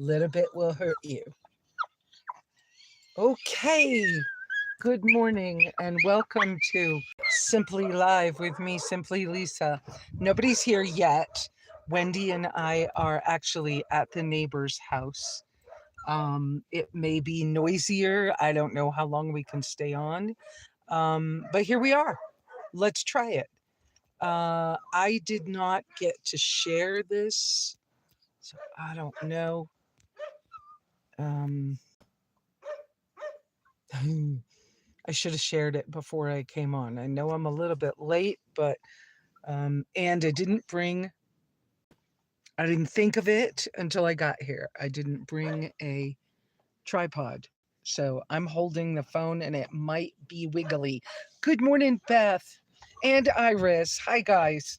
Little bit will hurt you. Okay. Good morning and welcome to Simply Live with me, SimplyLesa. Nobody's here yet. Wendy and I are actually at the neighbor's house. It may be noisier. I don't know how long we can stay on. But here we are. Let's try it. I did not get to share this, so I don't know. Um, I should have shared it before I came on. I know I'm a little bit late, but and I didn't think of it until I got here. I didn't bring a tripod. So I'm holding the phone and it might be wiggly. Good morning, Beth and Iris. Hi, guys.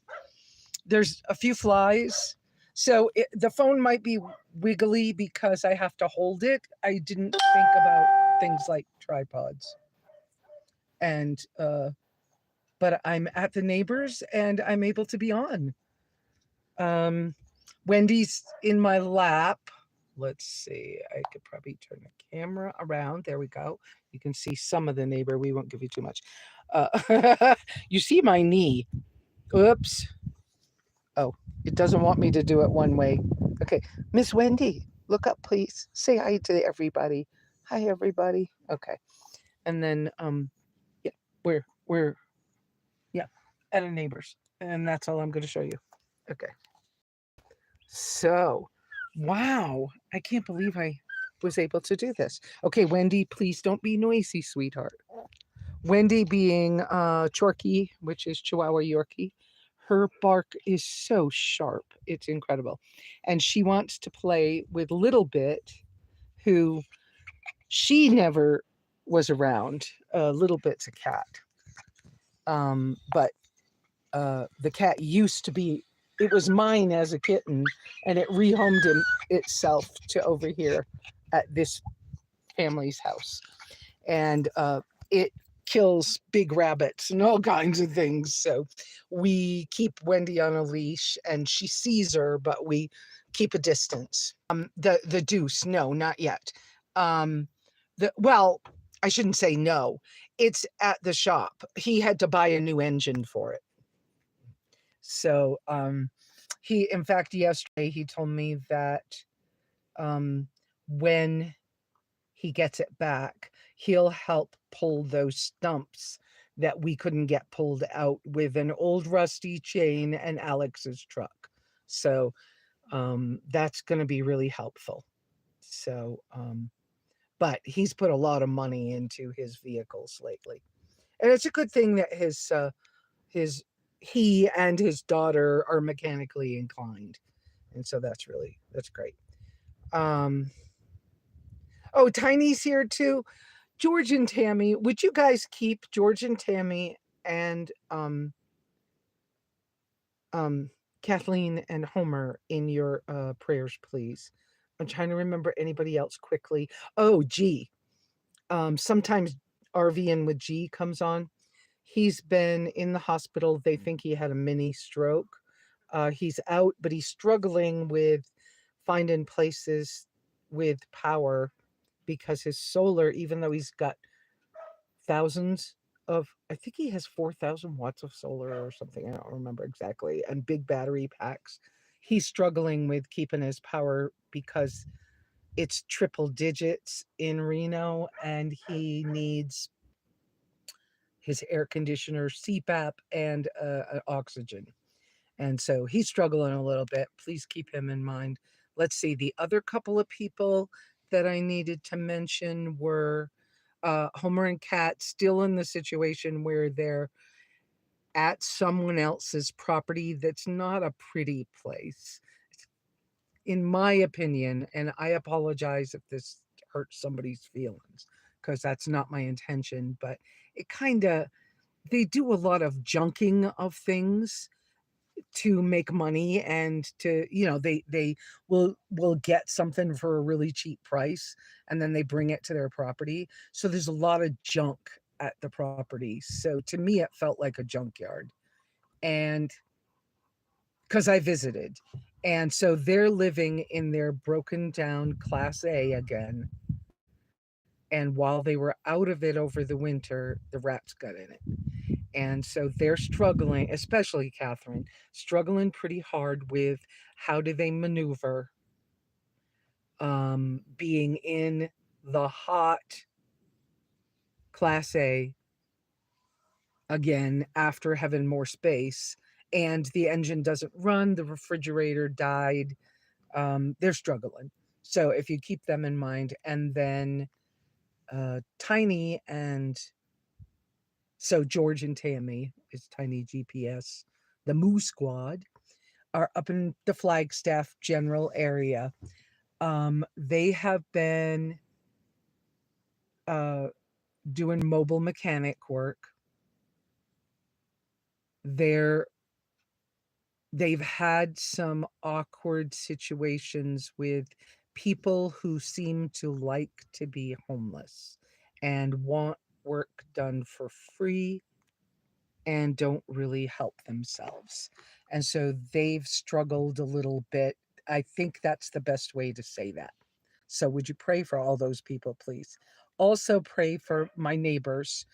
There's a few flies. So the phone might be wiggly because I have to hold it. I didn't think about things like tripods. And but I'm at the neighbors and I'm able to be on. Wendy's in my lap. Let's see. I could probably turn the camera around. There we go. You can see some of the neighbor. We won't give you too much. You see my knee. Oops. Oh, it doesn't want me to do it one way. Okay. Miss Wendy, look up, please. Say hi to everybody. Hi, everybody. Okay. And then, yeah, we're yeah, at a neighbor's. And that's all I'm going to show you. Okay. So, wow, I can't believe I was able to do this. Okay, Wendy, please don't be noisy, sweetheart. Wendy being Chorky, which is Chihuahua Yorkie, her bark is so sharp. It's incredible. And she wants to play with Little Bit, who she never was around. Little Bit's a cat. But the cat used to be, it was mine as a kitten, and it rehomed itself to over here at this family's house. And it kills big rabbits and all kinds of things. So we keep Wendy on a leash and she sees her, but we keep a distance. The Deuce, no, not yet. Well, I shouldn't say no. It's at the shop. He had to buy a new engine for it. So in fact, yesterday he told me that when he gets it back, he'll help pull those stumps that we couldn't get pulled out with an old rusty chain and Alex's truck. So that's going to be really helpful. So, but he's put a lot of money into his vehicles lately. And it's a good thing that he and his daughter are mechanically inclined. And so that's great. Oh, Tiny's here too. George and Tammy, would you guys keep George and Tammy and Kathleen and Homer in your prayers, please? I'm trying to remember anybody else quickly. Oh, G. Sometimes RVing with G comes on. He's been in the hospital. They think he had a mini stroke. He's out, but he's struggling with finding places with power because his solar, even though he's got thousands of, I think he has 4,000 watts of solar or something. I don't remember exactly. And big battery packs. He's struggling with keeping his power because it's triple digits in Reno and he needs his air conditioner, CPAP, and oxygen. And so he's struggling a little bit. Please keep him in mind. Let's see. The other couple of people that I needed to mention were Homer and Kat, still in the situation where they're at someone else's property that's not a pretty place, in my opinion. And I apologize if this hurts somebody's feelings because that's not my intention, but it kind of, they do a lot of junking of things to make money, and to, they will get something for a really cheap price and then they bring it to their property. So there's a lot of junk at the property. So to me it felt like a junkyard, and because I visited, And so they're living in their broken down Class A again. And while they were out of it over the winter, the rats got in it. And so they're struggling, especially Catherine, struggling pretty hard with how do they maneuver being in the hot Class A again after having more space, and the engine doesn't run, the refrigerator died. They're struggling. So if you keep them in mind, and then Tiny and so George and Tammy is Tiny GPS, the Moo Squad are up in the Flagstaff general area. They have been uh, doing mobile mechanic work. They're they've had some awkward situations with people who seem to like to be homeless and want work done for free and don't really help themselves. And so they've struggled a little bit. I think that's the best way to say that. So would you pray for all those people, please? Also pray for my neighbors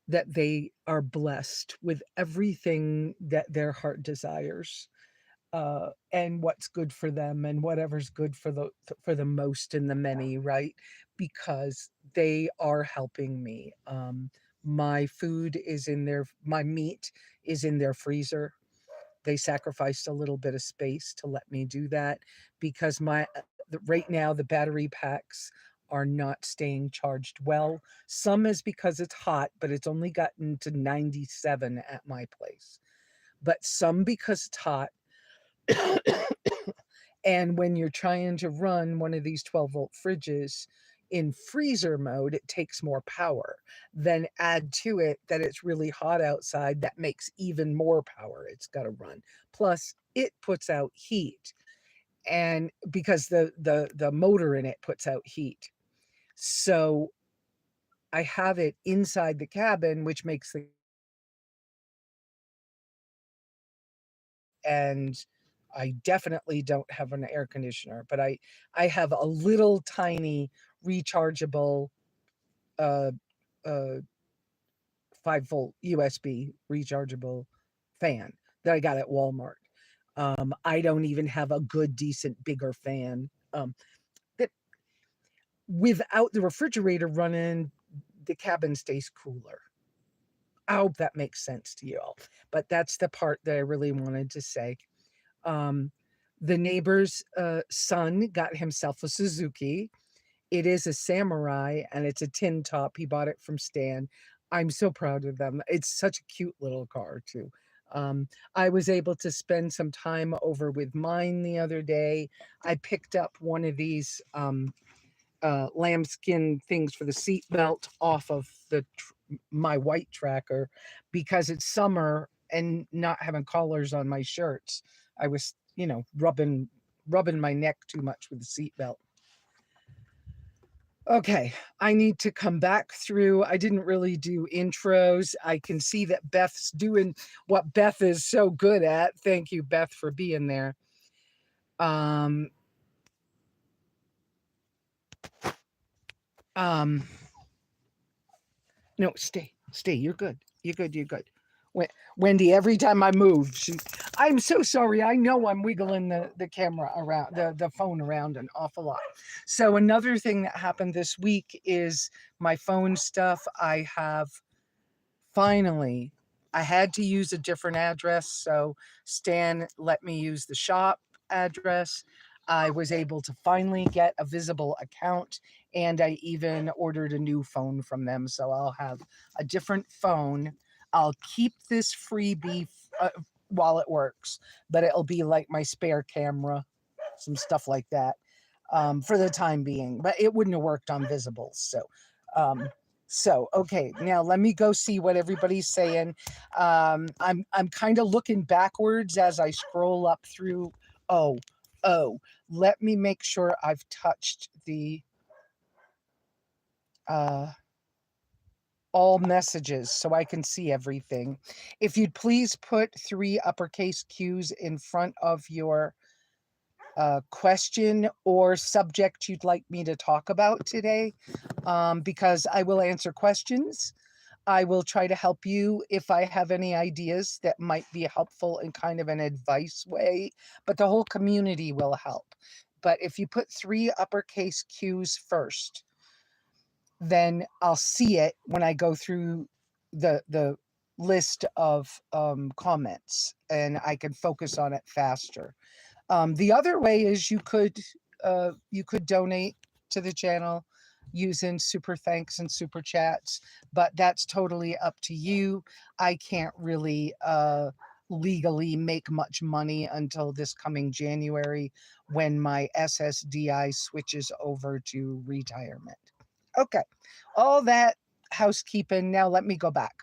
that they are blessed with everything that their heart desires, and what's good for them and whatever's good for the most and the many, right? Because they are helping me. My food is in their my meat is in their freezer. They sacrificed a little bit of space to let me do that because right now the battery packs are not staying charged well. Some is because it's hot, but it's only gotten to 97 at my place. But some because it's hot. And when you're trying to run one of these 12-volt fridges in freezer mode, it takes more power. Then add to it that it's really hot outside, that makes even more power it's got to run. Plus, it puts out heat. And because the motor in it puts out heat. So I have it inside the cabin, which makes the and I definitely don't have an air conditioner, but I have a little tiny rechargeable uh, uh, 5-volt USB rechargeable fan that I got at Walmart. I don't even have a good, decent, bigger fan. That without the refrigerator running, the cabin stays cooler. I hope that makes sense to you all. But that's the part that I really wanted to say. Um, the neighbor's son got himself a Suzuki. It is a Samurai and it's a tin top. He bought it from Stan. I'm so proud of them. It's such a cute little car, too. I was able to spend some time over with mine the other day. I picked up one of these lambskin things for the seat belt off of my white tracker because it's summer and not having collars on my shirts. I was, rubbing my neck too much with the seat belt. Okay, I need to come back through. I didn't really do intros. I can see that Beth's doing what Beth is so good at. Thank you, Beth, for being there. Um, um, no, stay. You're good. You're good. You're good. Wendy, every time I move, I'm so sorry. I know I'm wiggling the camera around, the phone around an awful lot. So another thing that happened this week is my phone stuff. Finally, I had to use a different address. So Stan let me use the shop address. I was able to finally get a visible account, and I even ordered a new phone from them. So I'll have a different phone. I'll keep this freebie while it works, but it'll be like my spare camera, some stuff like that, for the time being. But it wouldn't have worked on visibles. Um, okay, now let me go see what everybody's saying. I'm kind of looking backwards as I scroll up through. Oh, let me make sure I've touched the uh, all messages so I can see everything. If you'd please put 3 uppercase Q's in front of your question or subject you'd like me to talk about today, because I will answer questions. I will try to help you if I have any ideas that might be helpful in kind of an advice way, but the whole community will help. But if you put 3 uppercase Q's first, then I'll see it when I go through the list of comments, and I can focus on it faster. The other way is you could donate to the channel using super thanks and super chats, but that's totally up to you. I can't really legally make much money until this coming January when my SSDI switches over to retirement. Okay, all that housekeeping. Now let me go back.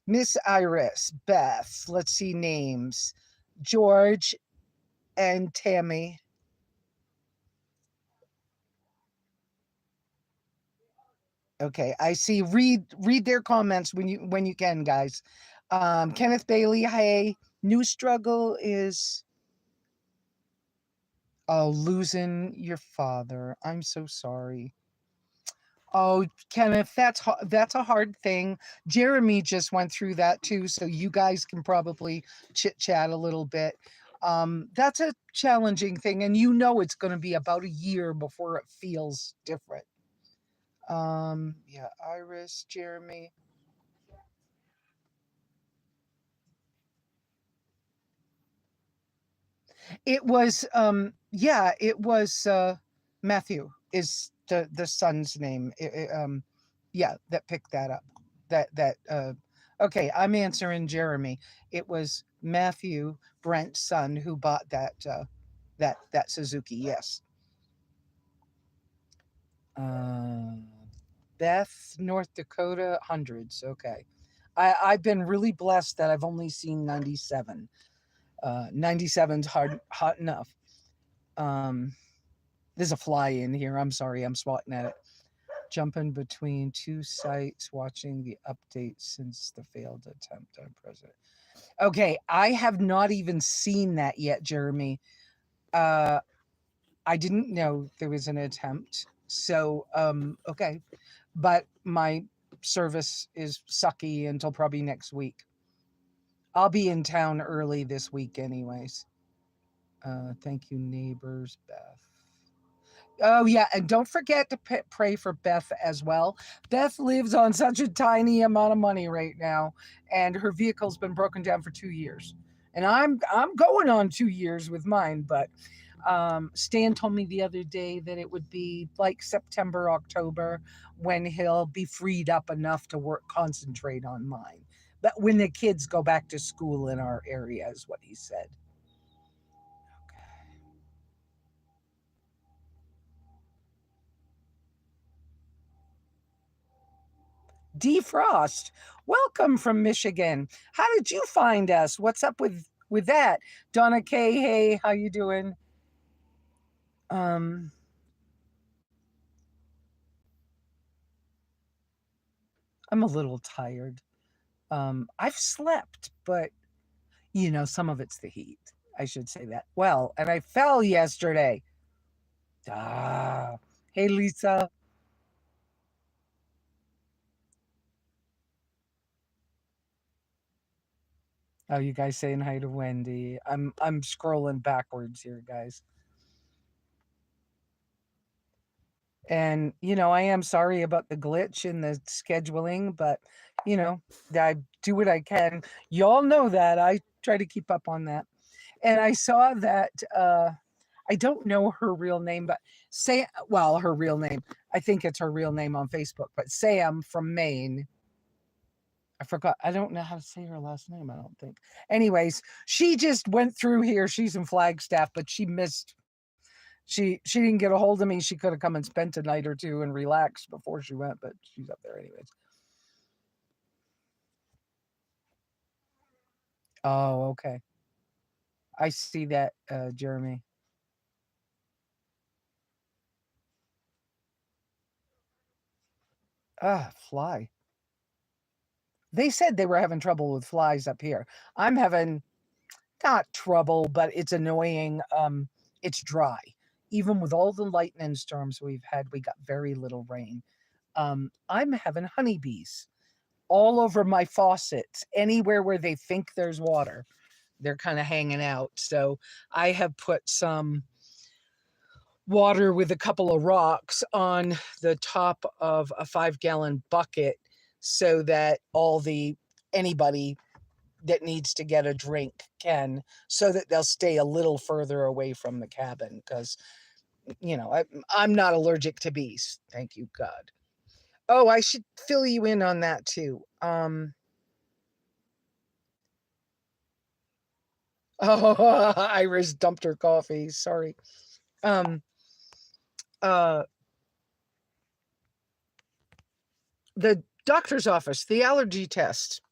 Miss Iris, Beth, let's see names. George and Tammy. Okay, I see. Read their comments when you can, guys. Kenneth Bailey, hey, new struggle is losing your father. I'm so sorry. Oh, Kenneth, that's a hard thing. Jeremy just went through that too, so you guys can probably chit chat a little bit. That's a challenging thing, and you know it's going to be about a year before it feels different. Yeah, Iris, Jeremy. It was yeah, it was Matthew is the son's name. Yeah, that picked that up. That okay, I'm answering Jeremy. It was Matthew, Brent's son, who bought that Suzuki. Yes. Uh Beth, North Dakota, hundreds. Okay. I've been really blessed that I've only seen 97. 97's hot enough. Um, there's a fly in here. I'm sorry, I'm swatting at it. Jumping between 2 sites, watching the updates since the failed attempt on president. Okay, I have not even seen that yet, Jeremy. Uh, I didn't know there was an attempt. So, okay. But my service is sucky until probably next week. I'll be in town early this week, anyways. Thank you, neighbors, Beth. Oh, yeah. And don't forget to pray for Beth as well. Beth lives on such a tiny amount of money right now, and her vehicle's been broken down for 2 years. And I'm going on 2 years with mine, but Stan told me the other day that it would be like September, October when he'll be freed up enough to concentrate on mine. But when the kids go back to school in our area, is what he said. Defrost, welcome from Michigan. How did you find us? What's up with that? Donna K, hey, how you doing? Um, I'm a little tired. I've slept, but some of it's the heat. I should say that. Well, and I fell yesterday. Ah, hey Lisa. Oh, you guys saying hi to Wendy. I'm scrolling backwards here, guys. And, I am sorry about the glitch in the scheduling, but, you know, I do what I can. Y'all know that. I try to keep up on that. And I saw that, I don't know her real name, but her real name. I think it's her real name on Facebook, but Sam from Maine. I forgot. I don't know how to say her last name, I don't think. Anyways, she just went through here. She's in Flagstaff, but she missed she didn't get a hold of me. She could have come and spent a night or two and relaxed before she went, but she's up there anyways. Oh, okay. I see that, Jeremy. Ah, fly. They said they were having trouble with flies up here. I'm having not trouble, but it's annoying. It's dry. Even with all the lightning storms we've had, we got very little rain. I'm having honeybees all over my faucets, anywhere where they think there's water. They're kind of hanging out. So I have put some water with a couple of rocks on the top of a 5-gallon bucket so that anybody that needs to get a drink can, so that they'll stay a little further away from the cabin, because I'm not allergic to bees, thank you God. Oh, I should fill you in on that too. Oh, Iris dumped her coffee, sorry. um uh the doctor's office, the allergy test.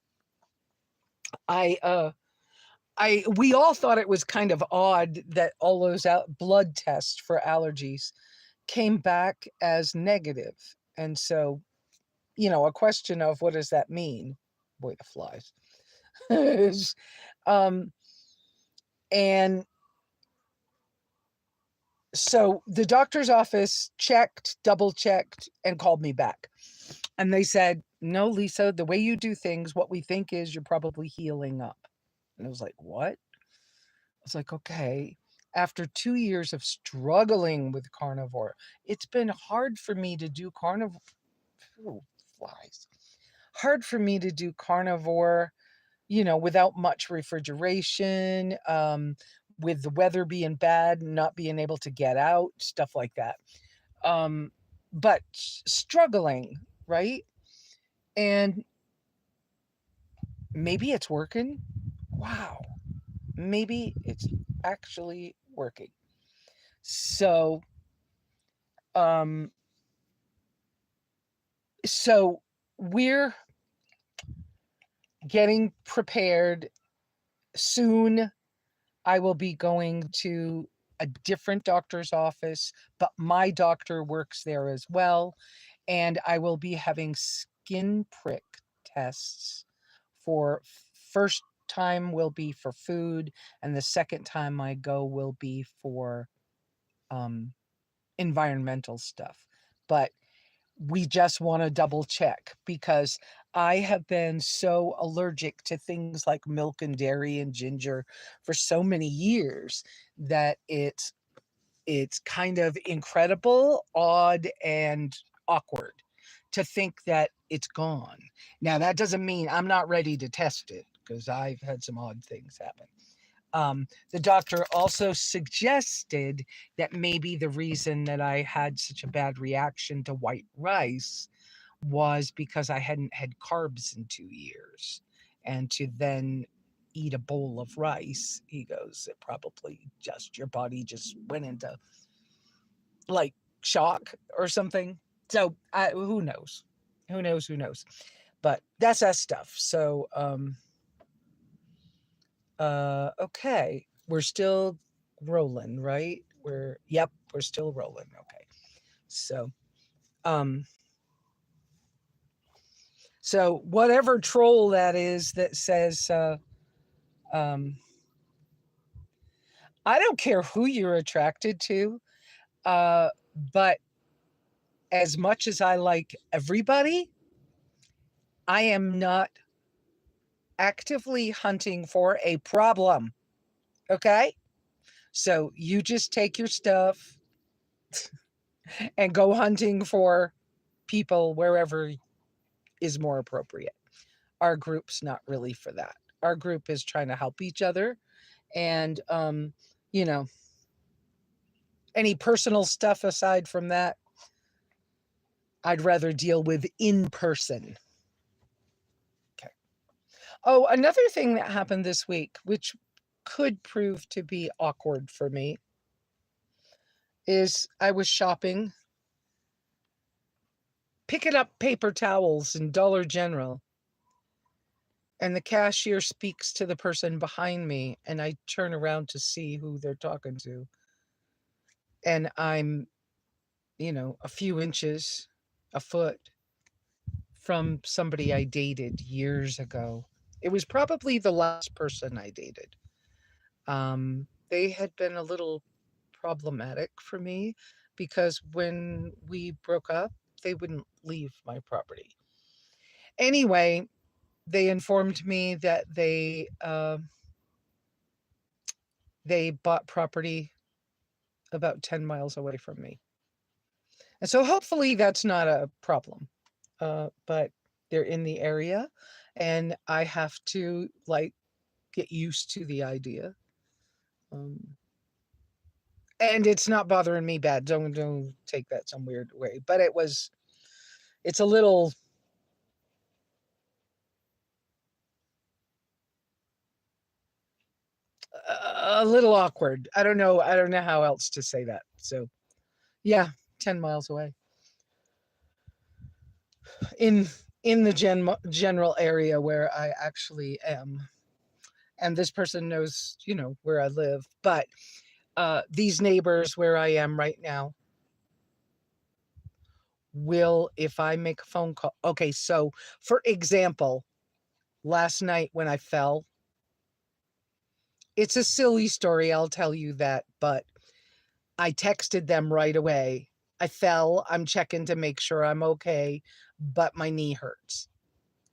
We all thought it was kind of odd that all those blood tests for allergies came back as negative. And so, a question of what does that mean? Boy, the flies. um, and so the doctor's office checked, double checked, and called me back. And they said, no, Lesa, the way you do things, what we think is you're probably healing up. And I was like, what? I was like, okay. After 2 years of struggling with carnivore, it's been hard for me to do carnivore. Ooh, flies. Hard for me to do carnivore, without much refrigeration, with the weather being bad, not being able to get out, stuff like that. But struggling, right? And maybe it's working. Wow. Maybe it's actually working. So, um, so we're getting prepared. Soon I will be going to a different doctor's office, but my doctor works there as well. And I will be having skin prick tests. For first time will be for food, and the second time I go will be for environmental stuff. But we just want to double check, because I have been so allergic to things like milk and dairy and ginger for so many years that it's kind of incredible, odd, and awkward to think that it's gone. Now, that doesn't mean I'm not ready to test it, because I've had some odd things happen. The doctor also suggested that maybe the reason that I had such a bad reaction to white rice was because I hadn't had carbs in 2 years. And to then eat a bowl of rice, he goes, it probably just, your body just went into like shock or something. So who knows? Who knows? Who knows? But that's that stuff. So, okay, we're still rolling, right? Yep, we're still rolling. Okay. So, um, so whatever troll that is that says, um, I don't care who you're attracted to, but as much as I like everybody, I am not actively hunting for a problem. Okay? So you just take your stuff and go hunting for people wherever is more appropriate. Our group's not really for that. Our group is trying to help each other. And, you know, any personal stuff aside from that, I'd rather deal with in person. Okay. Oh, another thing that happened this week, which could prove to be awkward for me, is I was shopping, picking up paper towels in Dollar General, and the cashier speaks to the person behind me, and I turn around to see who they're talking to. And I'm, a few inches, a foot from somebody I dated years ago. It was probably the last person I dated. They had been a little problematic for me because when we broke up, they wouldn't leave my property. Anyway, they informed me that they bought property about 10 miles away from me. And so hopefully that's not a problem. But they're in the area and I have to like get used to the idea. Um, and it's not bothering me bad. Don't take that some weird way. But it's a little awkward. I don't know how else to say that. So yeah, 10 miles away. In in the general area where I actually am. And this person knows, you know, where I live. But these neighbors where I am right now will, if I make a phone call. Okay, so for example, last night when I fell, it's a silly story, I'll tell you that, but I texted them right away. I fell, I'm checking to make sure I'm okay, but my knee hurts,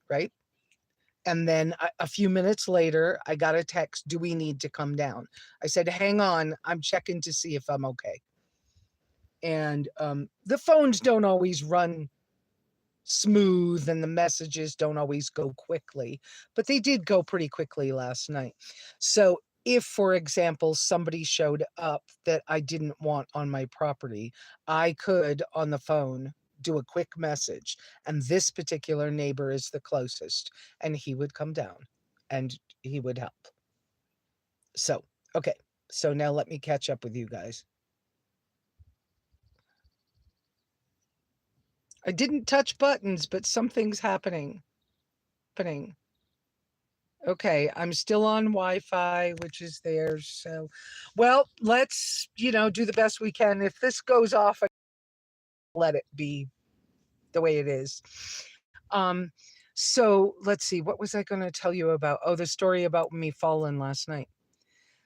right? And then a few minutes later, I got a text, do we need to come down? I said, hang on, I'm checking to see if I'm okay. And the phones don't always run smooth and the messages don't always go quickly, but they did go pretty quickly last night. So if, for example, somebody showed up that I didn't want on my property, I could on the phone do a quick message, and this particular neighbor is the closest, and he would come down and he would help. So, okay. So now let me catch up with you guys. I didn't touch buttons, but something's happening. Okay, I'm still on Wi-Fi, which is there. So, well, let's, do the best we can. If this goes off, let it be the way it is. So let's see, what was I going to tell you about? Oh, the story about me falling last night.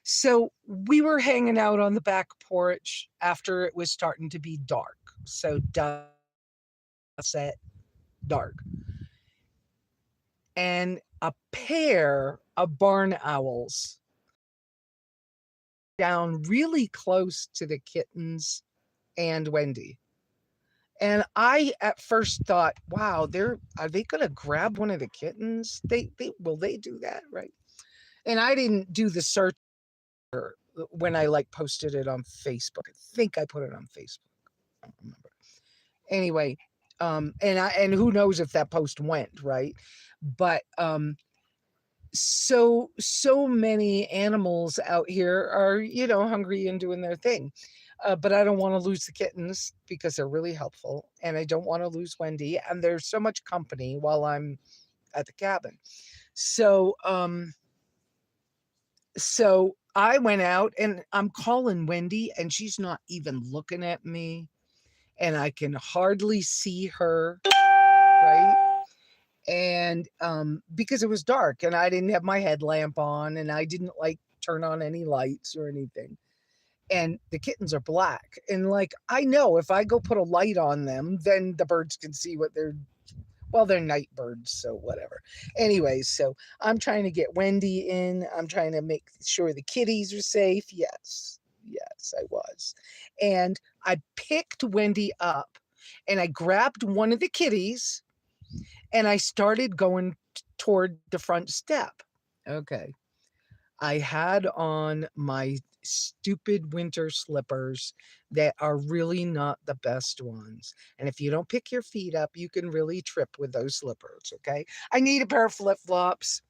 So we were hanging out on the back porch after it was starting to be dark. So set, dark. And a pair of barn owls down really close to the kittens and Wendy. And I at first thought, wow, are they gonna grab one of the kittens? They will they do that, right? And I didn't do the search when I like posted it on Facebook. I think I put it on Facebook. I don't remember. Anyway, and who knows if that post went, right? But so many animals out here are hungry and doing their thing, but I don't want to lose the kittens because they're really helpful, and I don't want to lose Wendy, and there's so much company while I'm at the cabin. So I went out and I'm calling Wendy and she's not even looking at me, and I can hardly see her, right? And because it was dark and I didn't have my headlamp on and I didn't like turn on any lights or anything. And the kittens are black. And like, I know if I go put a light on them, then the birds can see what they're night birds, so whatever. Anyways, so I'm trying to get Wendy in. I'm trying to make sure the kitties are safe. Yes, I was. And I picked Wendy up and I grabbed one of the kitties and I started going toward the front step. Okay. I had on my stupid winter slippers that are really not the best ones. And if you don't pick your feet up, you can really trip with those slippers. Okay. I need a pair of flip flops.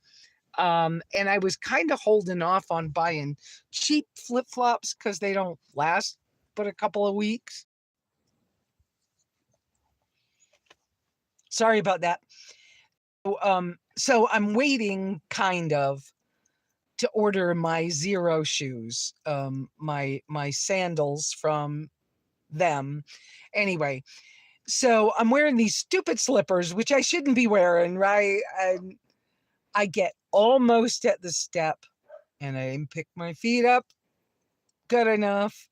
And I was kind of holding off on buying cheap flip flops because they don't last but a couple of weeks. Sorry about that. So I'm waiting kind of to order my Zero shoes, my sandals from them. Anyway, so I'm wearing these stupid slippers, which I shouldn't be wearing, right? And I get almost at the step and I didn't pick my feet up good enough.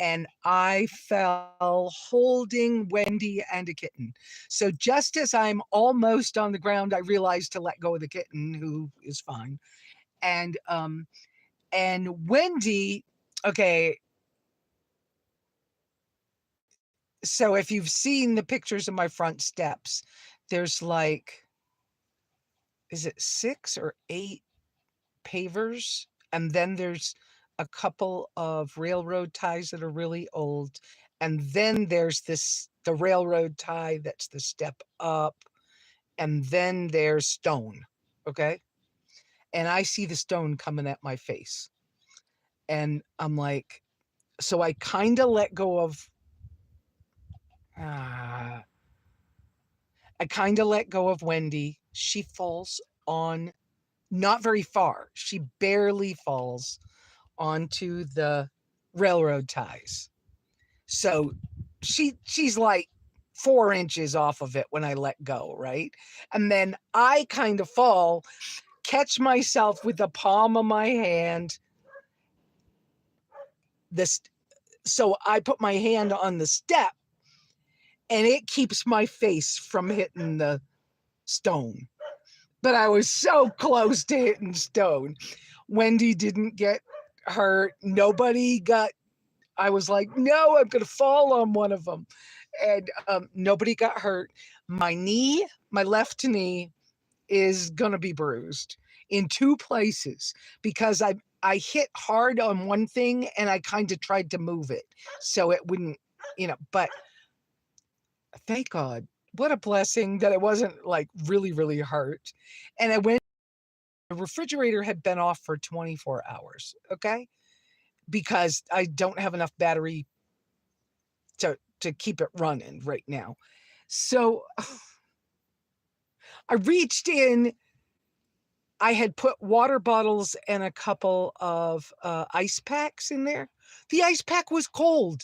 and I fell holding Wendy and a kitten. So just as I'm almost on the ground, I realized to let go of the kitten, who is fine. And Wendy, okay, so if you've seen the pictures of my front steps, there's like, is it 6 or 8 pavers? And then there's a couple of railroad ties that are really old. And then there's the railroad tie that's the step up. And then there's stone. Okay. And I see the stone coming at my face. And I'm like, so I kind of let go of, I kind of let go of Wendy. She falls on not very far. She barely falls onto the railroad ties. So she's like 4 inches off of it when I let go, right? And then I kind of fall, catch myself with the palm of my hand. So I put my hand on the step and it keeps my face from hitting the stone. But I was so close to hitting stone. Wendy didn't get hurt. Nobody got, I was like, no, I'm going to fall on one of them. And nobody got hurt. My knee, my left knee is going to be bruised in 2 places because I hit hard on one thing and I kind of tried to move it so it wouldn't, but thank God. What a blessing that it wasn't like really, really hurt. And I went, the refrigerator had been off for 24 hours. Okay. Because I don't have enough battery to keep it running right now. So I reached in, I had put water bottles and a couple of ice packs in there. The ice pack was cold,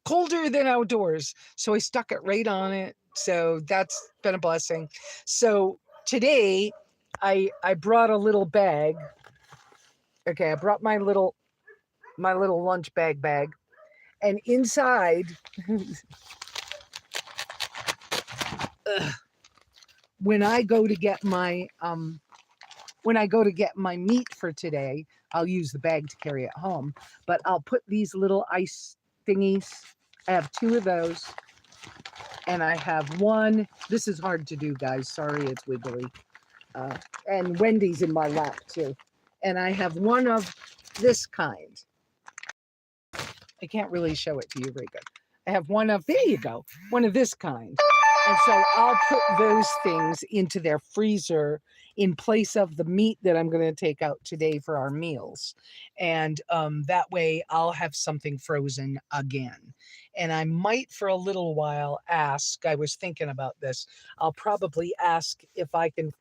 colder than outdoors. So I stuck it right on it. So that's been a blessing. So today I brought a little bag. Okay, I brought my little lunch bag, and inside when I go to get my meat for today, I'll use the bag to carry it home, but I'll put these little ice thingies. I have 2 of those, and I have one. This is hard to do, guys. Sorry, it's wiggly. And Wendy's in my lap too. And I have one of this kind. I can't really show it to you very good. I have one of, there you go, one of this kind. And so I'll put those things into their freezer in place of the meat that I'm going to take out today for our meals. And that way I'll have something frozen again. And I might for a little while ask, I was thinking about this, I'll probably ask if I can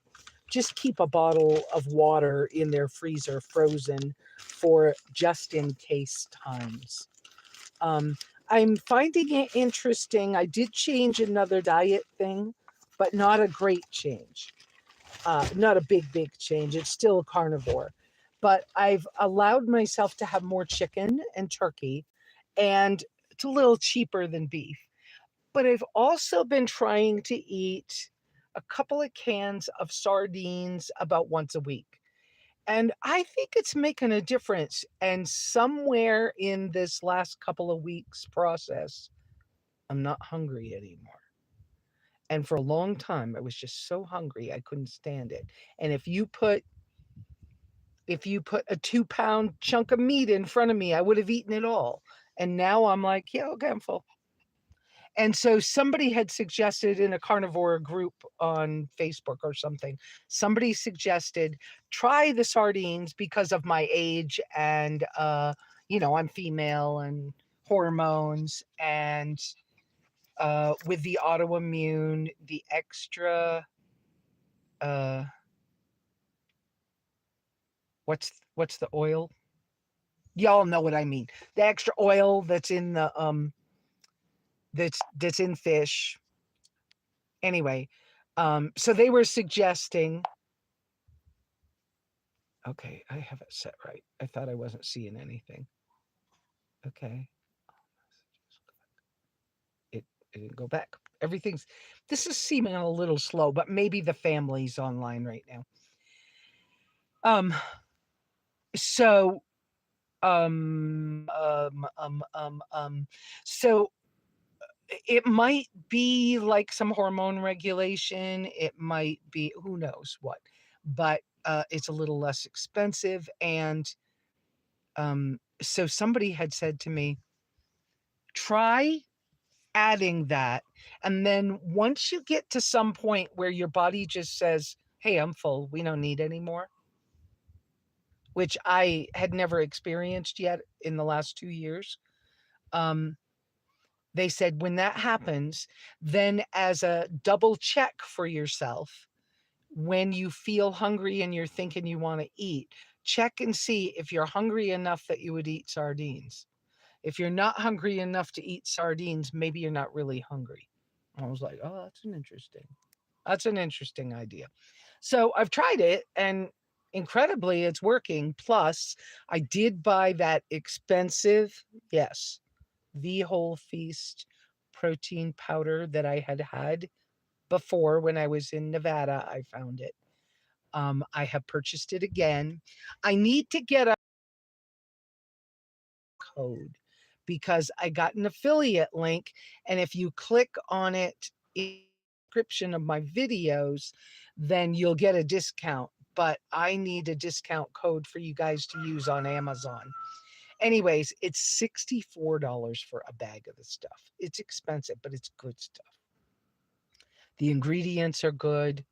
just keep a bottle of water in their freezer frozen for just in case times. I'm finding it interesting. I did change another diet thing, but not a great change. Not a big change. It's still a carnivore. But I've allowed myself to have more chicken and turkey, and it's a little cheaper than beef. But I've also been trying to eat a couple of cans of sardines about once a week. And I think it's making a difference. And somewhere in this last couple of weeks process, I'm not hungry anymore. And for a long time, I was just so hungry, I couldn't stand it. And if you put a 2-pound chunk of meat in front of me, I would have eaten it all. And now I'm like, yeah, okay, I'm full. And so somebody had suggested in a carnivore group on Facebook or something, somebody suggested try the sardines because of my age and, I'm female and hormones and with the autoimmune, the extra, uh, what's the oil? Y'all know what I mean. The extra oil that's in the, that's in fish. Anyway, so they were suggesting, okay, I have it set right. I thought I wasn't seeing anything. Okay. I didn't go back. Everything's this is seeming a little slow, but maybe the family's online right now. Um, so, um, um, um, um, um, so it might be like some hormone regulation. It might be who knows what, but it's a little less expensive. And so somebody had said to me, try adding that. And then once you get to some point where your body just says, hey, I'm full, we don't need any more, which I had never experienced yet in the last 2 years. Um, they said when that happens, then as a double check for yourself, when you feel hungry and you're thinking you want to eat, check and see if you're hungry enough that you would eat sardines. If you're not hungry enough to eat sardines, maybe you're not really hungry. I was like, oh, that's an interesting idea. So I've tried it and incredibly it's working. Plus, I did buy that expensive, yes, the whole feast protein powder that I had had before when I was in Nevada. I found it. I have purchased it again. I need to get a code because I got an affiliate link, and if you click on it in the description of my videos, then you'll get a discount. But I need a discount code for you guys to use on Amazon. Anyways, it's $64 for a bag of the stuff. It's expensive, but it's good stuff. The ingredients are good.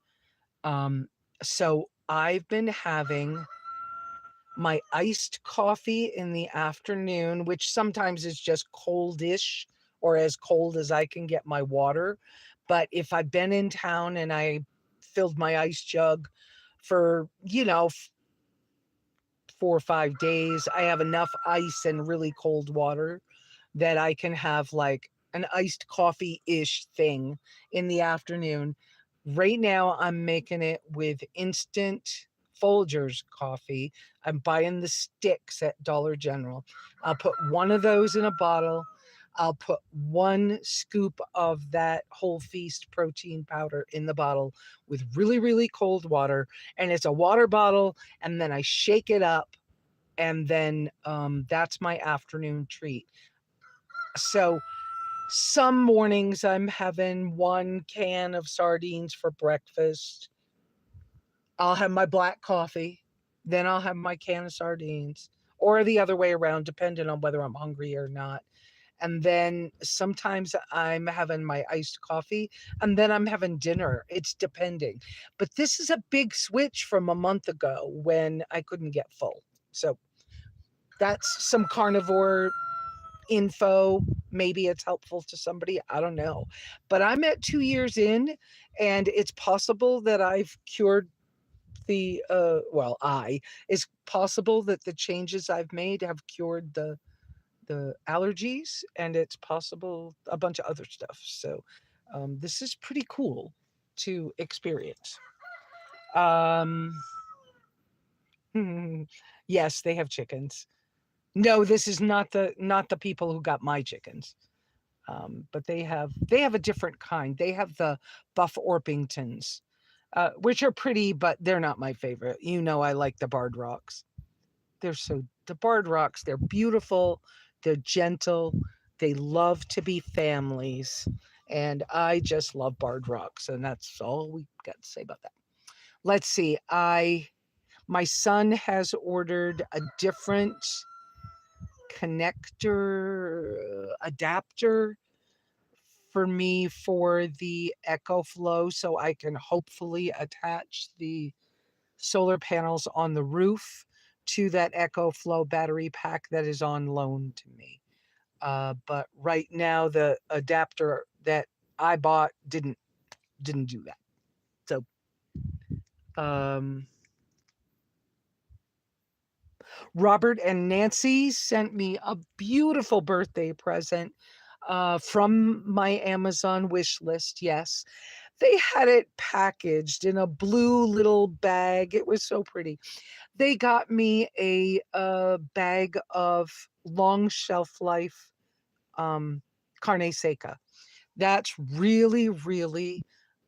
Um, so I've been having my iced coffee in the afternoon, which sometimes is just coldish or as cold as I can get my water. But if I've been in town and I filled my ice jug for, 4 or 5 days, I have enough ice and really cold water that I can have like an iced coffee-ish thing in the afternoon. Right now, I'm making it with instant Folgers coffee. I'm buying the sticks at Dollar General. I'll put one of those in a bottle. I'll put 1 scoop of that whole feast protein powder in the bottle with really, really cold water. And it's a water bottle. And then I shake it up. And then that's my afternoon treat. So some mornings I'm having 1 can of sardines for breakfast. I'll have my black coffee, then I'll have my can of sardines, or the other way around, depending on whether I'm hungry or not. And then sometimes I'm having my iced coffee, and then I'm having dinner. It's depending. But this is a big switch from a month ago when I couldn't get full. So that's some carnivore info. Maybe it's helpful to somebody. I don't know. But I'm at 2 years in, and it's possible that I've cured the it's possible that the changes I've made have cured the allergies, and it's possible a bunch of other stuff. So this is pretty cool to experience. Um, yes, they have chickens. No, this is not the people who got my chickens. But they have a different kind. They have the Buff Orpingtons, which are pretty, but they're not my favorite. I like the Barred Rocks. The Barred Rocks, they're beautiful, they're gentle, they love to be families, and I just love Barred Rocks, and that's all we got to say about that. Let's see. My son has ordered a different connector adapter for me for the Echo Flow so I can hopefully attach the solar panels on the roof to that Echo Flow battery pack that is on loan to me. But right now the adapter that I bought didn't do that. So um Robert and Nancy sent me a beautiful birthday present from my Amazon wish list. Yes, they had it packaged in a blue little bag. It was so pretty. They got me a bag of long shelf life carne seca. That's really, really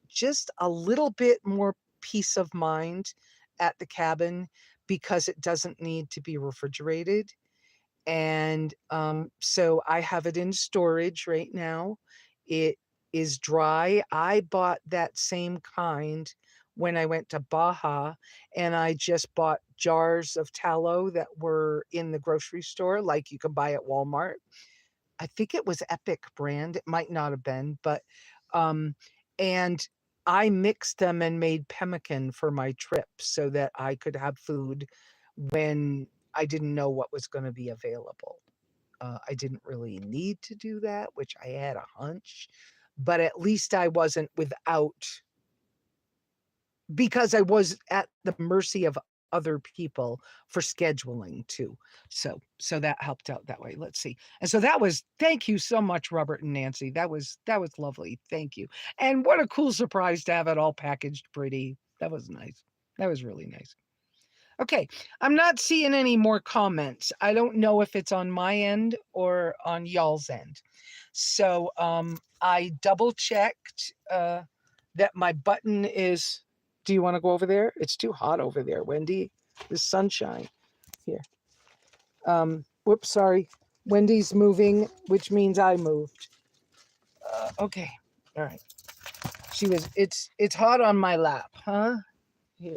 just a little bit more peace of mind at the cabin because it doesn't need to be refrigerated. And so I have it in storage right now. It is dry. I bought that same kind when I went to Baja, and I just bought jars of tallow that were in the grocery store, like you can buy at Walmart. I think it was Epic brand. It might not have been, but um, and I mixed them and made pemmican for my trip so that I could have food when I didn't know what was going to be available. I didn't really need to do that, which I had a hunch, but at least I wasn't without because I was at the mercy of other people for scheduling too. So that helped out that way. Let's see. And so that was thank you so much, Robert and Nancy. That was lovely. Thank you. And what a cool surprise to have it all packaged pretty. That was nice. That was really nice. Okay, I'm not seeing any more comments. I don't know if it's on my end or on y'all's end. So I double checked that my button is. Do you want to go over there? It's too hot over there, Wendy. The sunshine here. Whoops, sorry. Wendy's moving, which means I moved. Okay, all right. She was. It's hot on my lap, huh? Here,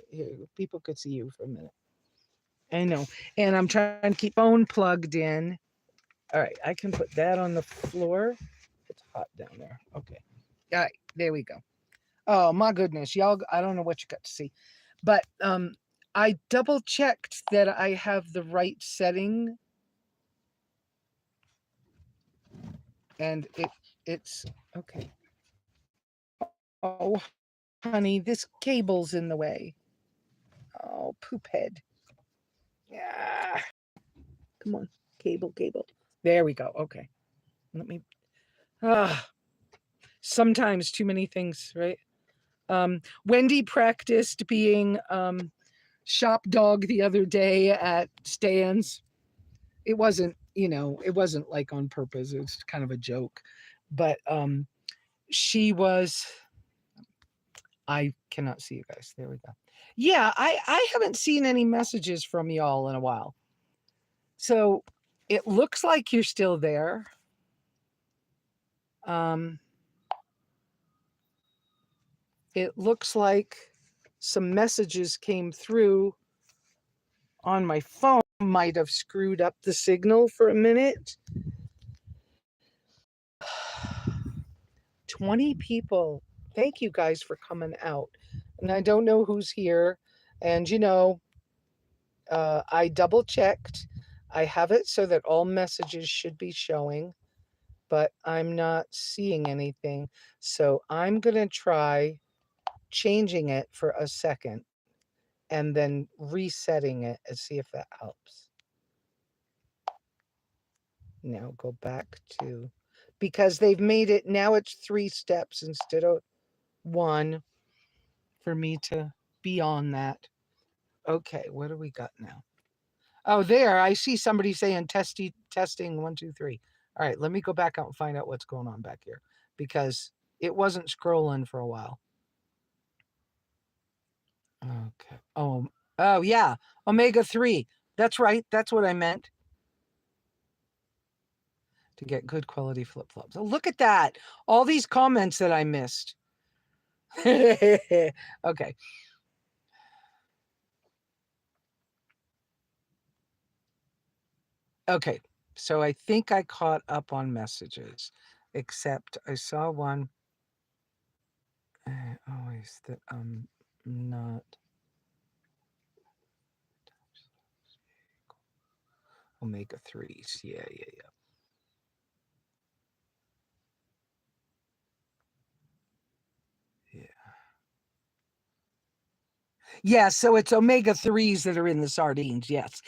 people could see you for a minute. I know. And I'm trying to keep phone plugged in. All right, I can put that on the floor. It's hot down there. Okay. All right, there we go. Oh my goodness, y'all, I don't know what you got to see. But I double checked that I have the right setting. And it's okay. Oh, honey, this cable's in the way. Oh, poop head. Yeah. Come on, cable. There we go. Okay. Let me. Ah, sometimes too many things, right? Wendy practiced being shop dog the other day at Stan's. It wasn't, it wasn't like on purpose. It was kind of a joke. But she was. I cannot see you guys. There we go. Yeah, I haven't seen any messages from y'all in a while. So it looks like you're still there. It looks like some messages came through on my phone. Might have screwed up the signal for a minute. 20 people. Thank you guys for coming out. And I don't know who's here. And I double checked. I have it so that all messages should be showing, but I'm not seeing anything. So I'm going to try changing it for a second and then resetting it and see if that helps. Now go back to, because they've made it, now it's 3 steps instead of 1 for me to be on that. Okay, what do we got now? Oh, there, I see somebody saying testing 1, 2, 3. All right, let me go back out and find out what's going on back here because it wasn't scrolling for a while. Okay. Oh yeah, omega-3. That's right. That's what I meant. To get good quality flip-flops. Oh, look at that. All these comments that I missed. Okay. Okay. So I think I caught up on messages, except I saw one. Always that not omega-3s. Yeah. Yeah, so it's omega-3s that are in the sardines, yes.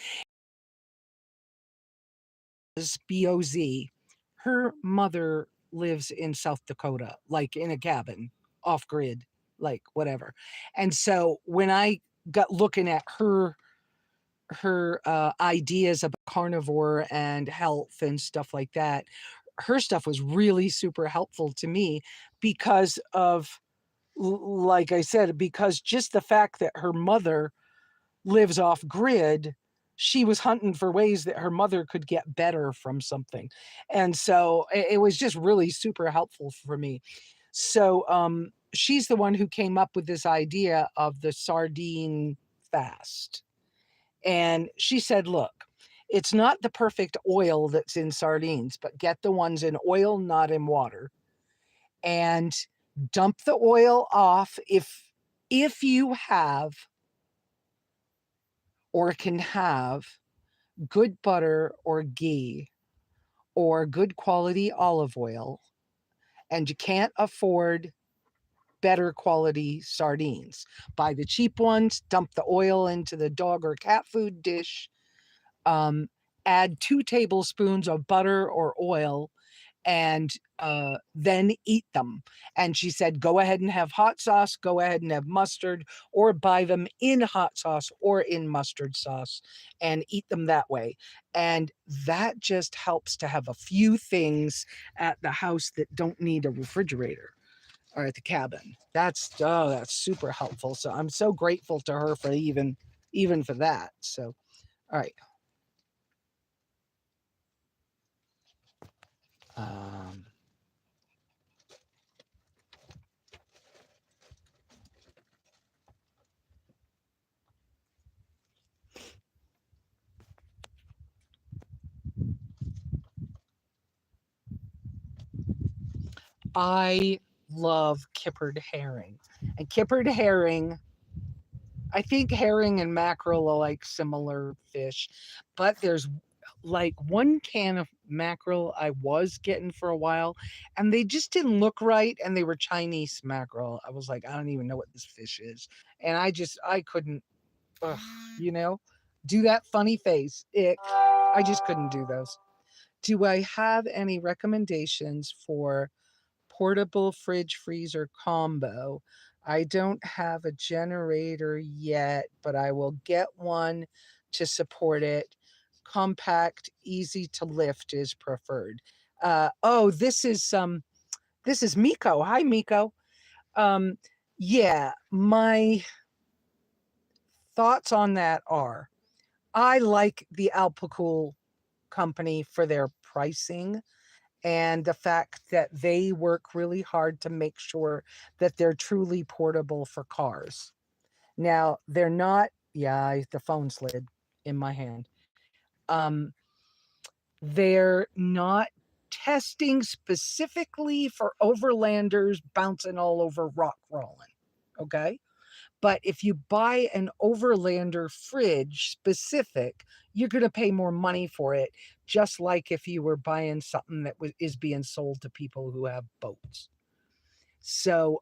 BOZ. Her mother lives in South Dakota, like in a cabin, off grid, like whatever. And so when I got looking at her ideas about carnivore and health and stuff like that, her stuff was really super helpful to me because of, like I said, because just the fact that her mother lives off grid, she was hunting for ways that her mother could get better from something. And so it was just really super helpful for me. So she's the one who came up with this idea of the sardine fast. And she said, look, it's not the perfect oil that's in sardines, but get the ones in oil, not in water. And dump the oil off if you have or can have good butter or ghee or good quality olive oil, and you can't afford better quality sardines. Buy the cheap ones, dump the oil into the dog or cat food dish, add 2 tablespoons of butter or oil, and then eat them. And she said, go ahead and have hot sauce, go ahead and have mustard, or buy them in hot sauce or in mustard sauce and eat them that way. And that just helps to have a few things at the house that don't need a refrigerator or at the cabin. That's super helpful. So I'm so grateful to her for even for that. So, all right. Um, I love kippered herring. And kippered herring, I think herring and mackerel are like similar fish, but there's like one can of mackerel I was getting for a while, and they just didn't look right, and they were Chinese mackerel. I was like, I don't even know what this fish is. And I couldn't, ugh, you know, do that funny face. Ick. I just couldn't do those. Do I have any recommendations for portable fridge freezer combo? I don't have a generator yet, but I will get one to support it. Compact, easy to lift is preferred. Oh, this is Miko. Hi, Miko. Um, yeah, my thoughts on that are I like the Alpacool company for their pricing and the fact that they work really hard to make sure that they're truly portable for cars. Now, they're not, yeah, the phone slid in my hand. Um, they're not testing specifically for overlanders bouncing all over rock crawling. Okay. But if you buy an overlander fridge specific, you're going to pay more money for it, just like if you were buying something that is being sold to people who have boats. So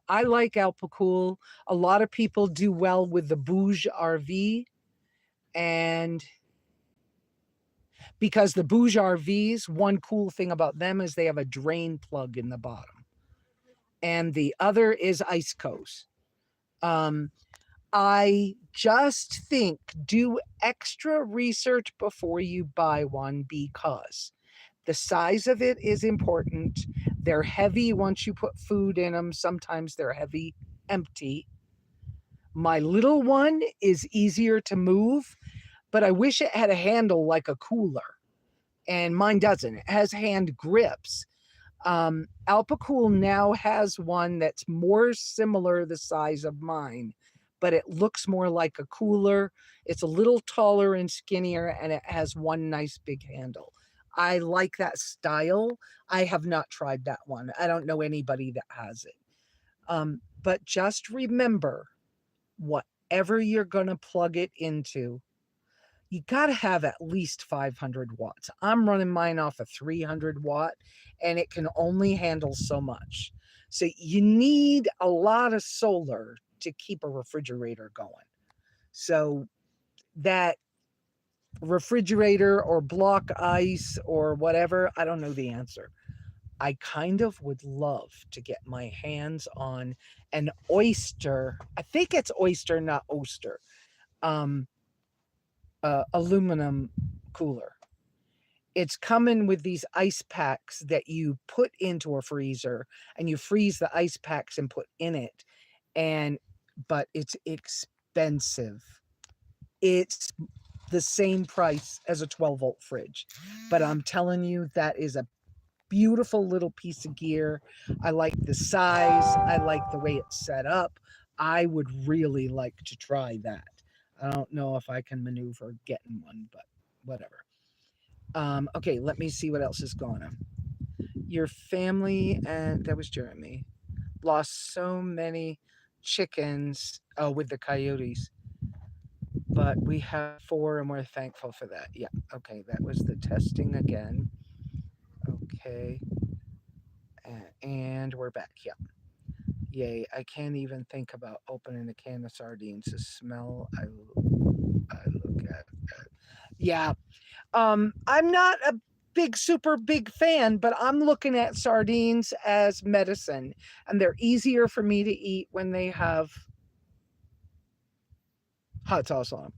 I like Alpacool. A lot of people do well with the Bouge RV, and because the Bouge RVs, one cool thing about them is they have a drain plug in the bottom, and the other is Ice Coast. Um, I just think do extra research before you buy one because the size of it is important. They're heavy once you put food in them. Sometimes they're heavy empty. My little one is easier to move, but I wish it had a handle like a cooler. And mine doesn't. It has hand grips. Alpacool now has one that's more similar the size of mine, but it looks more like a cooler. It's a little taller and skinnier, and it has one nice big handle. I like that style. I have not tried that one. I don't know anybody that has it. But just remember, whatever you're going to plug it into, you got to have at least 500 watts. I'm running mine off a 300 watt and it can only handle so much. So you need a lot of solar to keep a refrigerator going. So that refrigerator or block ice or whatever, I don't know the answer. I kind of would love to get my hands on an oyster. I think it's oyster, not oyster. Aluminum cooler. it's coming with these ice packs that you put into a freezer, and you freeze the ice packs and put in it. But it's expensive. It's the same price as a 12-volt fridge. But I'm telling you, that is a beautiful little piece of gear. I like the size. I like the way it's set up. I would really like to try that. I don't know if I can maneuver getting one, but whatever. Okay, let me see what else is going on. Your family, and that was Jeremy, lost so many chickens with the coyotes, but we have 4 and we're thankful for that. Yeah, okay, that was the testing again. Okay, and we're back. Yeah. Yay, I can't even think about opening a can of sardines. The smell I look at. Yeah. I'm not a super big fan, but I'm looking at sardines as medicine, and they're easier for me to eat when they have hot sauce on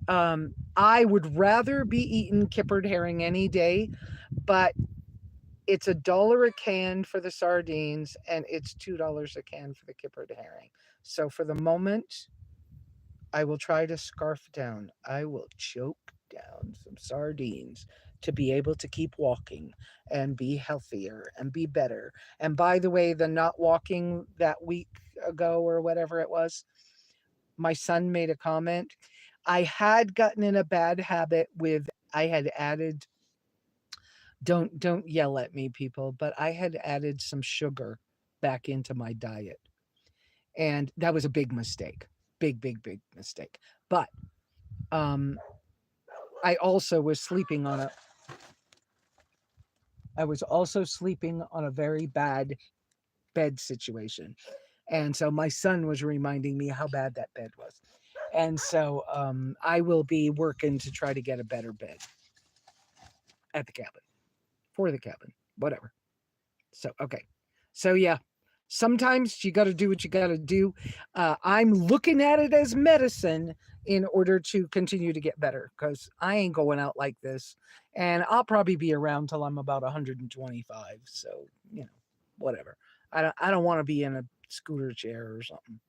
them. I would rather be eating kippered herring any day, but it's $1 a can for the sardines, and it's $2 a can for the kippered herring. So for the moment, I will try to scarf down. I will choke down some sardines to be able to keep walking and be healthier and be better. And by the way, the not walking that week ago or whatever it was, my son made a comment. I had gotten in a bad habit with, I had added, don't yell at me, people, but I had added some sugar back into my diet. And that was a big mistake. Big mistake. But um I also was sleeping on a I was also sleeping on a very bad bed situation. And so my son was reminding me how bad that bed was. And so I will be working to try to get a better bed at the cabin, for the cabin, whatever. So, okay. So, yeah, sometimes you got to do what you got to do. I'm looking at it as medicine in order to continue to get better, because I ain't going out like this. And I'll probably be around till I'm about 125. So, whatever. I don't want to be in a scooter chair or something.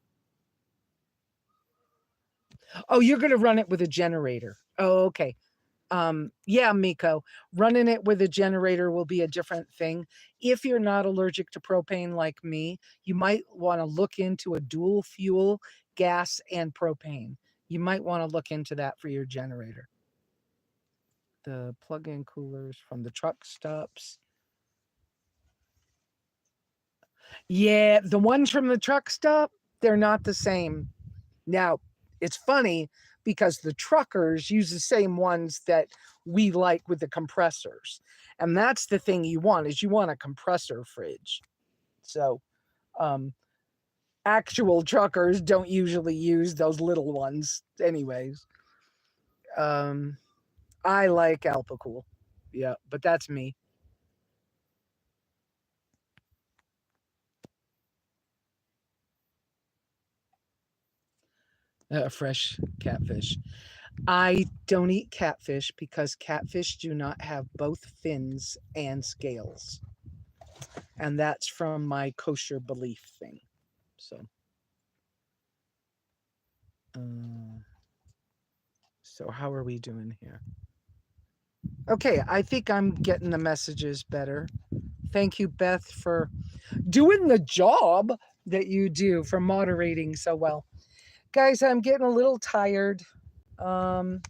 Oh, you're going to run it with a generator. Oh, okay. Yeah, Miko, running it with a generator will be a different thing. If you're not allergic to propane like me, you might want to look into a dual fuel, gas and propane. You might want to look into that for your generator. The plug-in coolers from the truck stops. Yeah, the ones from the truck stop, they're not the same. Now, it's funny because the truckers use the same ones that we like with the compressors. And that's the thing you want, is you want a compressor fridge. So, actual truckers don't usually use those little ones anyways. I like Alpacool. Yeah, but that's me. Fresh catfish. I don't eat catfish because catfish do not have both fins and scales. And that's from my kosher belief thing. So, uh, so how are we doing here? Okay, I think I'm getting the messages better. Thank you, Beth, for doing the job that you do, for moderating so well. Guys, I'm getting a little tired. Um,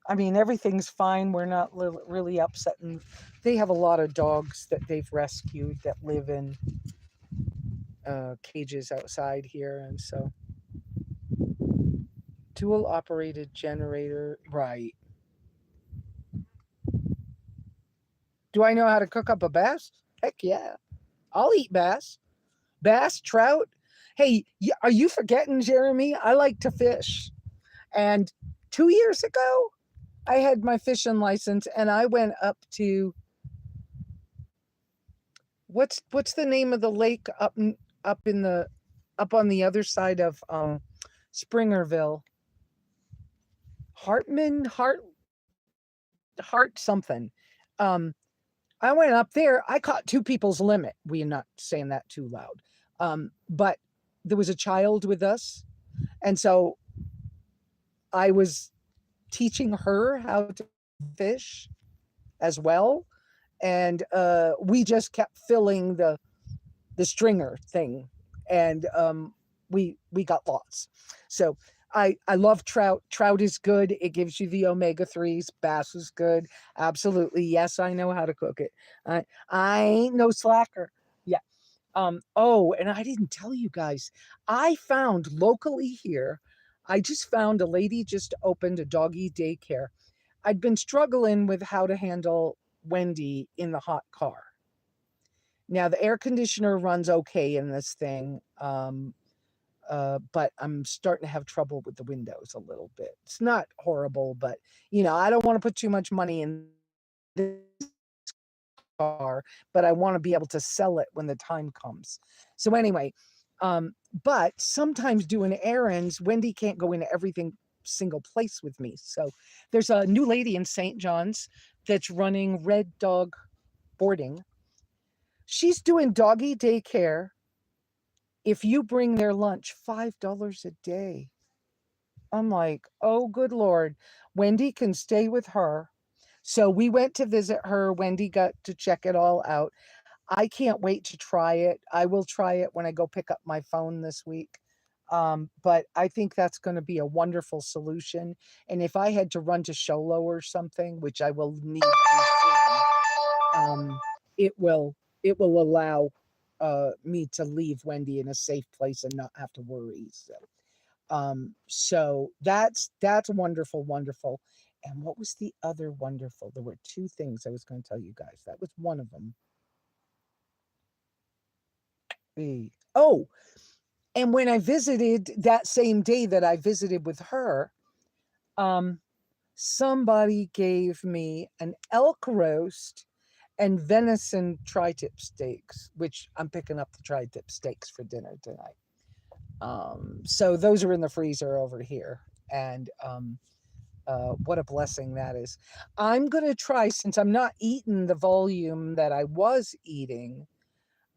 I mean, everything's fine. We're not really upsetting. They have a lot of dogs that they've rescued that live in cages outside here. And so, dual operated generator, right. Do I know how to cook up a bass? Heck yeah. I'll eat bass. Bass, trout. Hey, are you forgetting, Jeremy? I like to fish. And 2 years ago, I had my fishing license and I went up to, what's the name of the lake up on the other side of Springerville? Hart Heart something. Um, I went up there. I caught two people's limit. We are not saying that too loud. But there was a child with us, and so I was teaching her how to fish as well, and we just kept filling the stringer thing, and we got lots. So I love trout. Trout is good. It gives you the omega 3s. Bass is good. Absolutely. Yes, I know how to cook it. I ain't no slacker. Yeah. Oh, and I didn't tell you guys. I found locally here, I just found a lady just opened a doggy daycare. I'd been struggling with how to handle Wendy in the hot car. Now the air conditioner runs okay in this thing, but I'm starting to have trouble with the windows a little bit. It's not horrible, but I don't want to put too much money in this car, but I want to be able to sell it when the time comes. So anyway, but sometimes doing errands, Wendy can't go into everything single place with me. So there's a new lady in St. John's that's running Red Dog Boarding. She's doing doggy daycare. If you bring their lunch, $5 a day. I'm like, oh, good Lord. Wendy can stay with her. So we went to visit her. Wendy got to check it all out. I can't wait to try it. I will try it when I go pick up my phone this week. But I think that's going to be a wonderful solution. And if I had to run to Sholo or something, which I will need to soon, it will allow me to leave Wendy in a safe place and not have to worry. So that's wonderful, wonderful. And what was the other wonderful? There were two things I was going to tell you guys. That was one of them. Oh, and when I visited that same day that I visited with her, um, somebody gave me an elk roast and venison tri-tip steaks, which I'm picking up the tri-tip steaks for dinner tonight. So those are in the freezer over here. And what a blessing that is. I'm going to try, since I'm not eating the volume that I was eating,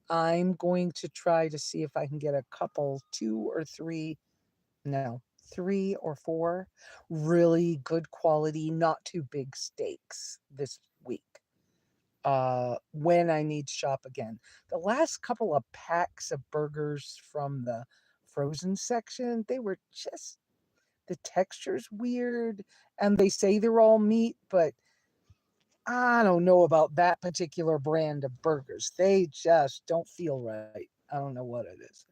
I'm going to try to see if I can get a couple, two or three, no, three or four really good quality, not too big steaks this week. When I need to shop again. The last couple of packs of burgers from the frozen section, they were just, the texture's weird, and they say they're all meat, but I don't know about that particular brand of burgers. They just don't feel right. I don't know what it is.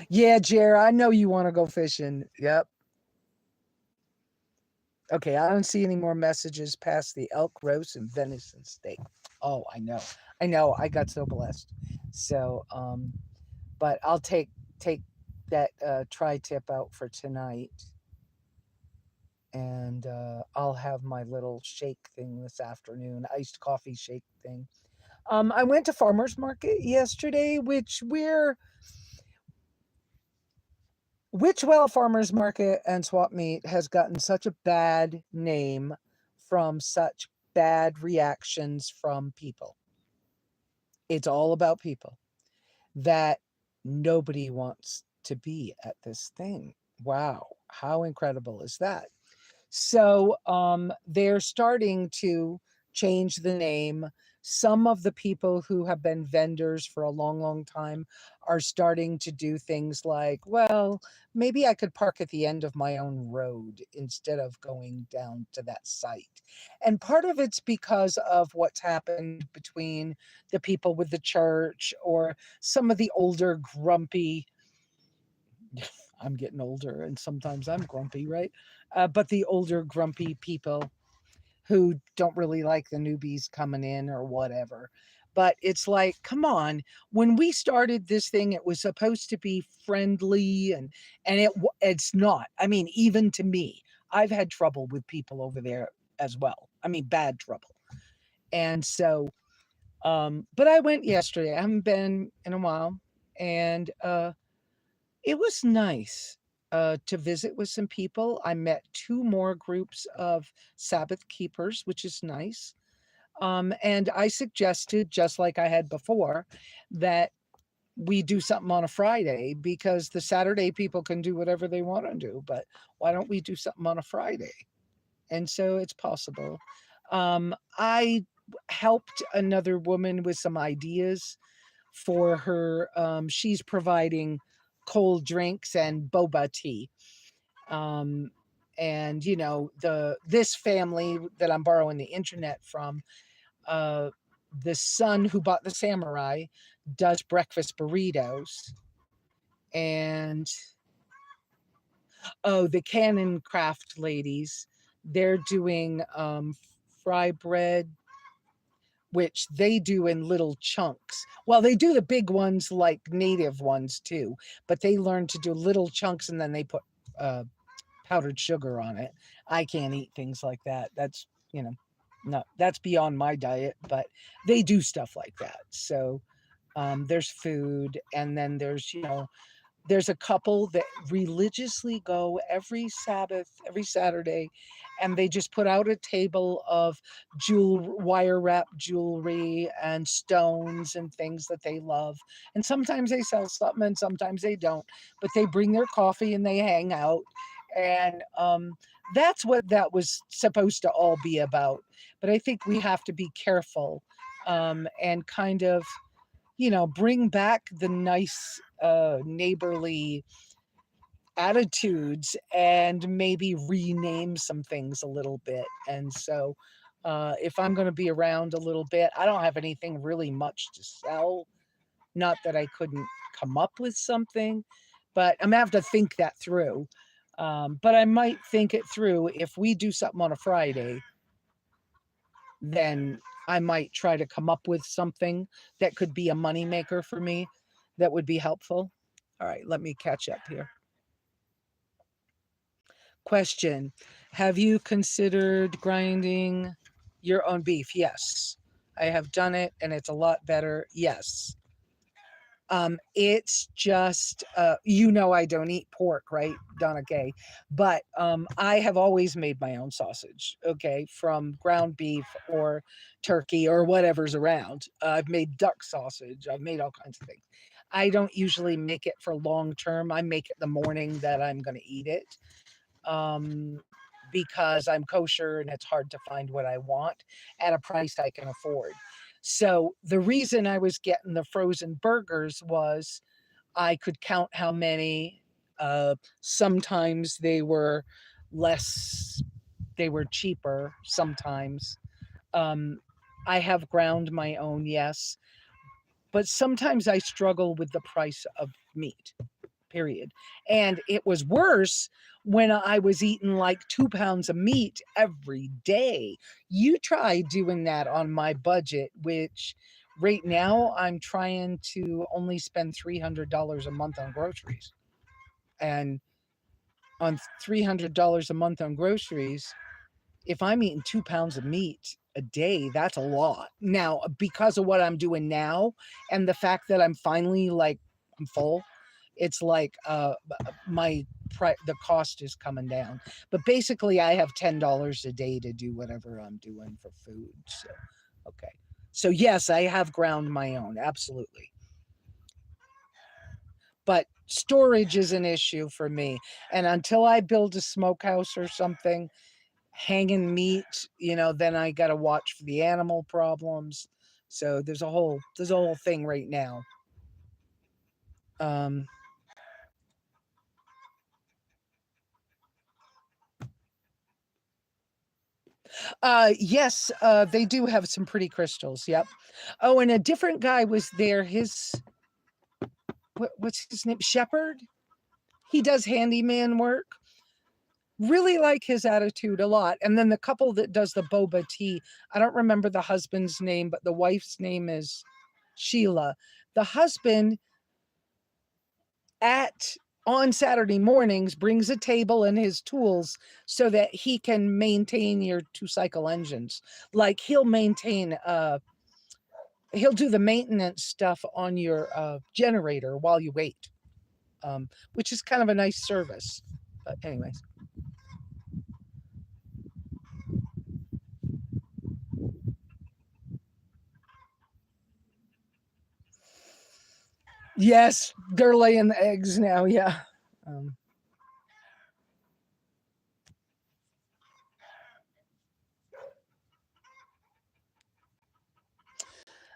Yeah, Jer, I know you want to go fishing. Yep. Okay, I don't see any more messages past the elk roast and venison steak. Oh, I know. I know. I got so blessed. So, but I'll take that tri-tip out for tonight, and I'll have my little shake thing this afternoon, iced coffee shake thing. I went to farmers market yesterday, Witchwell Farmers Market and Swap Meet has gotten such a bad name from such bad reactions from people. It's all about people that nobody wants to be at this thing. Wow, how incredible is that? So they're starting to change the name. Some of the people who have been vendors for a long, long time are starting to do things like, well, maybe I could park at the end of my own road instead of going down to that site. And part of it's because of what's happened between the people with the church or some of the older, grumpy, I'm getting older and sometimes I'm grumpy, right? But the older, grumpy people who don't really like the newbies coming in or whatever. But it's like, come on, when we started this thing, it was supposed to be friendly, and it's not. I mean, even to me, I've had trouble with people over there as well. I mean, bad trouble. And so, but I went yesterday. I haven't been in a while, and it was nice. to visit with some people. I met 2 more groups of Sabbath keepers, which is nice. And I suggested, just like I had before, that we do something on a Friday, because the Saturday people can do whatever they want to do, but why don't we do something on a Friday? And so it's possible. I helped another woman with some ideas for her. She's providing cold drinks and boba tea. Um, and this family that I'm borrowing the internet from, uh, the son who bought the samurai does breakfast burritos. And the Cannon Craft ladies, they're doing fry bread, which they do in little chunks. Well, they do the big ones like native ones too, but they learn to do little chunks, and then they put powdered sugar on it. I can't eat things like that. That's, no, that's beyond my diet, but they do stuff like that. So there's food, and then there's a couple that religiously go every Sabbath, every Saturday, and they just put out a table of wire wrap jewelry and stones and things that they love. And sometimes they sell something and sometimes they don't, but they bring their coffee and they hang out. And that's what that was supposed to all be about. But I think we have to be careful, and kind of, bring back the nice, neighborly attitudes, and maybe rename some things a little bit. And so, if I'm going to be around a little bit, I don't have anything really much to sell. Not that I couldn't come up with something, but I'm going to have to think that through. But I might think it through. If we do something on a Friday, then I might try to come up with something that could be a moneymaker for me that would be helpful. All right, let me catch up here. Question: have you considered grinding your own beef? Yes, I have done it, and it's a lot better. Yes. It's just, I don't eat pork, right, Donna Gay? But I have always made my own sausage, okay, from ground beef or turkey or whatever's around. I've made duck sausage. I've made all kinds of things. I don't usually make it for long term. I make it the morning that I'm going to eat it, um, because I'm kosher and it's hard to find what I want at a price I can afford. So the reason I was getting the frozen burgers was I could count how many. Sometimes they were less, they were cheaper sometimes. Um, I have ground my own, yes, but sometimes I struggle with the price of meat, period. And it was worse when I was eating like 2 pounds of meat every day. You try doing that on my budget, which right now I'm trying to only spend $300 a month on groceries. And on $300 a month on groceries, if I'm eating 2 pounds of meat a day, that's a lot. Now, because of what I'm doing now and the fact that I'm finally like, I'm full, it's like the cost is coming down. But basically, I have $10 a day to do whatever I'm doing for food. So, okay. So yes, I have ground my own, absolutely. But storage is an issue for me. And until I build a smokehouse or something, hanging meat, then I got to watch for the animal problems. So there's a whole thing right now. Um, yes, they do have some pretty crystals. Yep. Oh, and a different guy was there. What's his name? Shepherd. He does handyman work. Really like his attitude a lot. And then the couple that does the boba tea, I don't remember the husband's name, but the wife's name is Sheila. The husband on Saturday mornings brings a table and his tools so that he can maintain your 2-cycle engines. Like he'll do the maintenance stuff on your generator while you wait. which is kind of a nice service. But anyways. Yes, they're laying the eggs now. Yeah.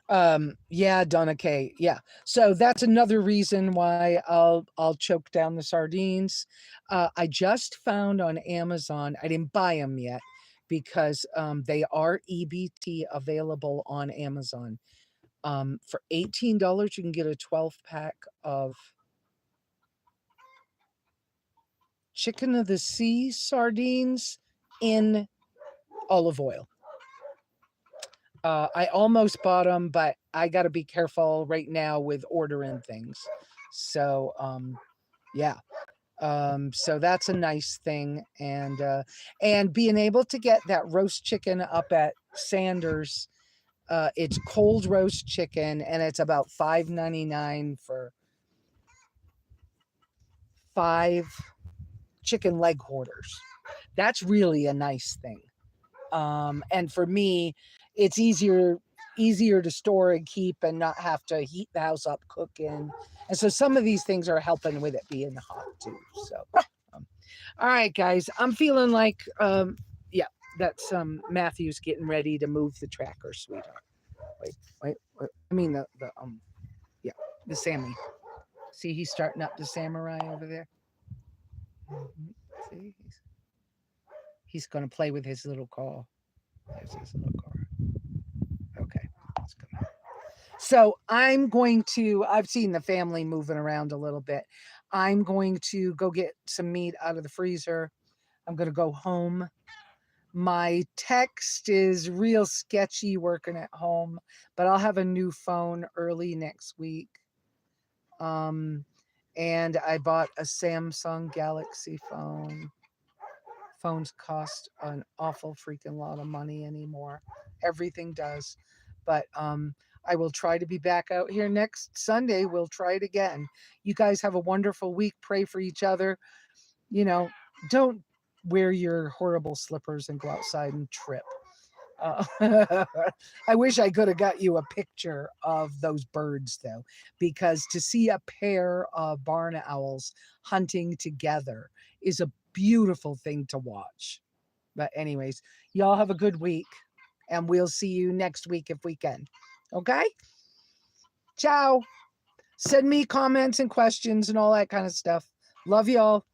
Um, yeah, Donna K. Yeah. So that's another reason why I'll choke down the sardines. I just found on Amazon, I didn't buy them yet because they are EBT available on Amazon. For $18, you can get a 12 pack of chicken of the sea sardines in olive oil. I almost bought them, but I got to be careful right now with ordering things. So, yeah. So that's a nice thing, and being able to get that roast chicken up at Sanders. It's cold roast chicken, and it's about $5.99 for 5 chicken leg quarters. That's really a nice thing. And for me, it's easier to store and keep and not have to heat the house up cooking. And so some of these things are helping with it being hot too. So, all right, guys, I'm feeling like, yeah, that's Matthew's getting ready to move the tracker, sweetheart. Wait. I mean yeah, the Sammy. See, he's starting up the samurai over there. See, he's going to play with his little car. There's his little car. Okay, let's come out. So I've seen the family moving around a little bit. I'm going to go get some meat out of the freezer. I'm going to go home. My text is real sketchy working at home, but I'll have a new phone early next week. And I bought a Samsung Galaxy phone. Phones cost an awful freaking lot of money anymore. Everything does. But I will try to be back out here next Sunday. We'll try it again. You guys have a wonderful week. Pray for each other. You know, don't wear your horrible slippers and go outside and trip. I wish I could have got you a picture of those birds, though, because to see a pair of barn owls hunting together is a beautiful thing to watch. But, anyways, y'all have a good week, and we'll see you next week if we can. Okay? Ciao. Send me comments and questions and all that kind of stuff. Love y'all.